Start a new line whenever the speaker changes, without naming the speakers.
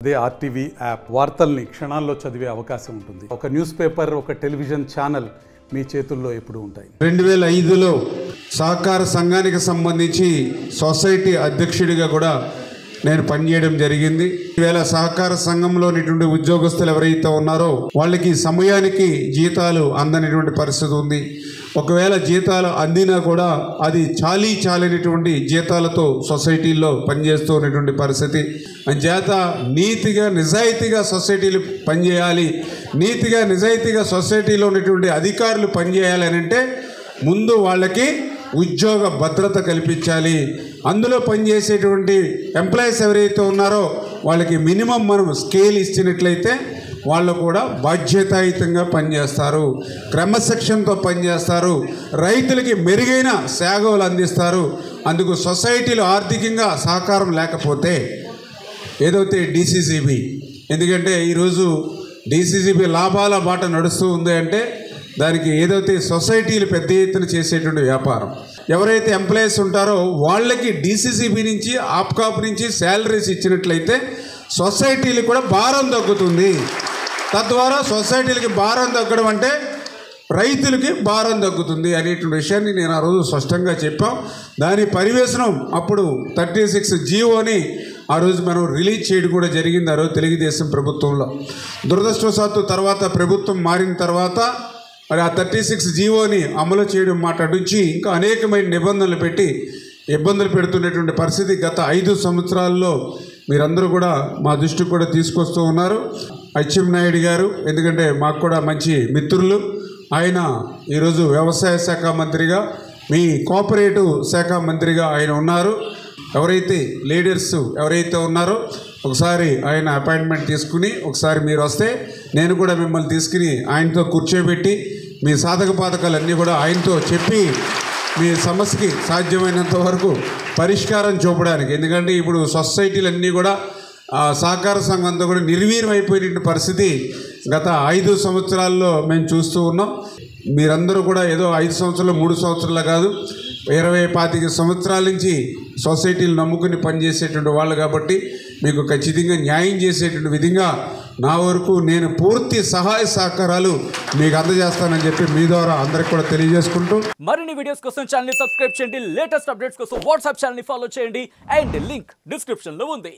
అదే RTV app వార్తల్ని క్షణాల్లో చదివే అవకాశం ఉంటుంది. ఒక న్యూస్ పేపర్, ఒక టెలివిజన్ ఛానల్ మీ చేతుల్లో ఎప్పుడూ ఉంటాయి.
2005లో సహకార సంఘానికి సంబంధించి సొసైటీ అధ్యక్షుడిగా కూడా నేను పనిచేయడం జరిగింది. ఈవేళ సహకార సంఘంలోనిటువంటి ఉద్యోగస్తులు ఎవరైతే ఉన్నారో వాళ్ళకి సమయానికి జీతాలు అందనటువంటి పరిస్థితి ఉంది. ఒకవేళ జీతాలు అందినా కూడా అది చాలినటువంటి జీతాలతో సొసైటీల్లో పనిచేస్తూ ఉన్నటువంటి పరిస్థితి. అంచేత నీతిగా నిజాయితీగా సొసైటీలు పనిచేయాలి, నీతిగా నిజాయితీగా సొసైటీలో ఉన్నటువంటి అధికారులు పనిచేయాలి అని అంటే ముందు వాళ్ళకి ఉద్యోగ భద్రత కల్పించాలి. అందులో పనిచేసేటువంటి ఎంప్లాయీస్ ఎవరైతే ఉన్నారో వాళ్ళకి మినిమం మనం స్కేల్ ఇచ్చినట్లయితే వాళ్ళు కూడా బాధ్యతాయుతంగా పనిచేస్తారు, క్రమశిక్షణతో పనిచేస్తారు, రైతులకి మెరుగైన సేవలు అందిస్తారు. అందుకు సొసైటీలో ఆర్థికంగా సహకారం లేకపోతే ఏదైతే డీసీసీబీ, ఎందుకంటే ఈరోజు డీసీసీబీ లాభాల బాట నడుస్తూ ఉంది అంటే దానికి ఏదైతే సొసైటీలు పెద్ద ఎత్తున చేసేటువంటి వ్యాపారం. ఎవరైతే ఎంప్లాయీస్ ఉంటారో వాళ్ళకి డీసీసీబీ నుంచి ఆప్కాప్ నుంచి శాలరీస్ ఇచ్చినట్లయితే సొసైటీలకు కూడా భారం తగ్గుతుంది. తద్వారా సొసైటీలకి భారం తగ్గడం అంటే రైతులకి భారం తగ్గుతుంది అనేటువంటి విషయాన్ని నేను ఆ రోజు స్పష్టంగా చెప్పాం. దాని పరివేశనం అప్పుడు 36 జీవోని ఆ రోజు మనం రిలీజ్ చేయడం కూడా జరిగింది ఆ రోజు తెలుగుదేశం ప్రభుత్వంలో. దురదృష్టవశాత్తు తర్వాత ప్రభుత్వం మారిన తర్వాత మరి ఆ 36 జీవోని అమలు చేయడం మాట నుంచి ఇంకా అనేకమైన నిబంధనలు పెట్టి ఇబ్బందులు పెడుతున్నటువంటి పరిస్థితి గత 5 సంవత్సరాల్లో మీరందరూ కూడా మా దృష్టికి కూడా తీసుకొస్తూ ఉన్నారు. అచ్చెన్నాయుడు గారు, ఎందుకంటే మాకు కూడా మంచి మిత్రులు, ఆయన ఈరోజు వ్యవసాయ శాఖ మంత్రిగా, మీ కోఆపరేటివ్ శాఖ మంత్రిగా ఆయన ఉన్నారు. ఎవరైతే లీడర్స్ ఎవరైతే ఉన్నారో ఒకసారి ఆయన అపాయింట్మెంట్ తీసుకుని ఒకసారి మీరు వస్తే నేను కూడా మిమ్మల్ని తీసుకుని ఆయనతో కూర్చోబెట్టి మీ సాధక బాధకాలన్నీ కూడా ఆయనతో చెప్పి మీ సమస్యకి సాధ్యమైనంత వరకు పరిష్కారం చూపడానికి, ఎందుకంటే ఇప్పుడు సొసైటీలన్నీ కూడా సహకార సంఘం అంతా కూడా నిర్వీర్యం అయిపోయిన పరిస్థితి గత 5 సంవత్సరాల్లో మేము చూస్తూ ఉన్నాం. మీరందరూ కూడా ఏదో 5 సంవత్సరాలు 3 సంవత్సరాలు కాదు, 20-25 సంవత్సరాల నుంచి సొసైటీలు నమ్ముకుని పనిచేసేటువంటి వాళ్ళు కాబట్టి మీకు ఖచ్చితంగా న్యాయం చేసేటువంటి విధంగా నా వరకు నేను పూర్తి సహాయ సహకారాలు మీకు అందజేస్తానని చెప్పి మీ ద్వారా అందరికి కూడా తెలియజేసుకుంటూ,
మరిన్ని వీడియోస్ కోసం ఛానల్ ని సబ్స్క్రైబ్ చేయండి, లేటెస్ట్ అప్డేట్స్ కోసం వాట్సాప్ ఛానల్ ని ఫాలో చేయండి అండ్ లింక్ డిస్క్రిప్షన్ లో ఉంది.